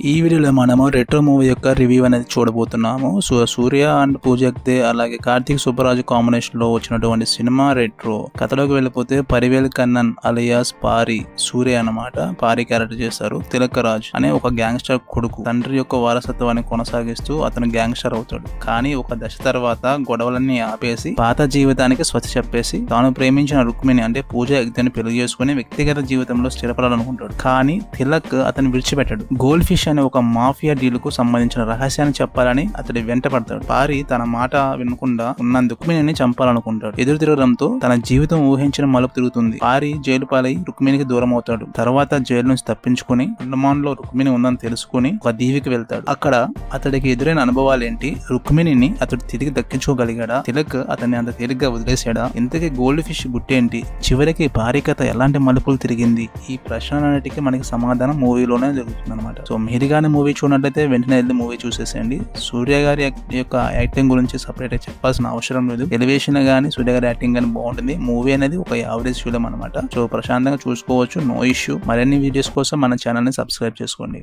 ఈ వీడియోలో మనము రెట్రో మూవీ యొక్క రివ్యూ అనేది చూడబోతున్నాము. So Surya and Pooja Hegde అలాగే కార్తీక్ సుబ్బరాజు కాంబినేషన్ లో వచ్చినటువంటి సినిమా రెట్రో. కథలోకి వెళ్ళిపోతే పరివేల్ కన్నన్ అలియాస్ పారి సూర్య అన్నమాట. పారి క్యారెక్టర్ చేస్తారు. తిలక్ రాజ్ అనే ఒక గ్యాంగ్స్టర్ కొడుకు తండ్రి యొక్క వారసత్వాన్ని కొనసాగిస్తూ అతను గ్యాంగ్స్టర్ అవుతాడు. కానీ ఒక దశ తర్వాత గొడవలన్నీ ఆపేసి పాత జీవితానికి స్వచ్ఛ చెప్పేసి తాను ప్రేమించిన రుక్మిణి అంటే పూజా హెగ్డేని పెళ్లి చేసుకుని వ్యక్తిగత జీవితంలో స్థిరపడాలనుకుంటాడు. కానీ తిలక్ అతను విడిచిపెట్టాడు. గోల్డ్ ఫిష్ అనే ఒక మాఫియా డీల్ కు సంబంధించిన రహస్యాన్ని చెప్పాలని అతడి వెంట పడతాడు. పారి తన మాట వినకుండా ఉన్నందుకు రుక్మిణిని చంపాలనుకుంటాడు. ఎదురు తిరగడంతో తన జీవితం ఊహించిన మలుపు తిరుగుతుంది. పారి జైలు పాలై రుక్మిణికి దూరం అవుతాడు. తర్వాత జైలు నుంచి తప్పించుకుని అండమాన్ లో రుక్మిణి ఉందని తెలుసుకుని ఒక దీవికి వెళ్తాడు. అక్కడ అతడికి ఎదురైన అనుభవాలు ఏంటి, రుక్మిణిని అతడు తిరిగి దక్కించుకోగలిగాడా, తిలక్ అతన్ని అంత తేలిగ్గా వదిలేశాడా, ఇంతకీ గోల్డ్ ఫిష్ గుట్టేంటి, చివరికి పారి కథ ఎలాంటి మలుపులు తిరిగింది, ఈ ప్రశ్నలన్నిటికీ మనకి సమాధానం మూవీలోనే జరుగుతుంది అనమాట. సో మీరు కానీ మూవీ చూడనట్లయితే వెంటనే వెళ్ళి మూవీ చూసేసేయండి. సూర్య గారి యొక్క యాక్టింగ్ గురించి సపరేట్ చెప్పాల్సిన అవసరం లేదు. ఎలివేషన్ గానీ సూర్య గారి యాక్టింగ్ గానీ బాగుంటుంది. మూవీ అనేది ఒక యావరేజ్ ఫిల్మ్ అనమాట. సో ప్రశాంతంగా చూసుకోవచ్చు, నో ఇష్యూ. మరిన్ని వీడియోస్ కోసం మన ఛానల్ ని సబ్స్క్రైబ్ చేసుకోండి.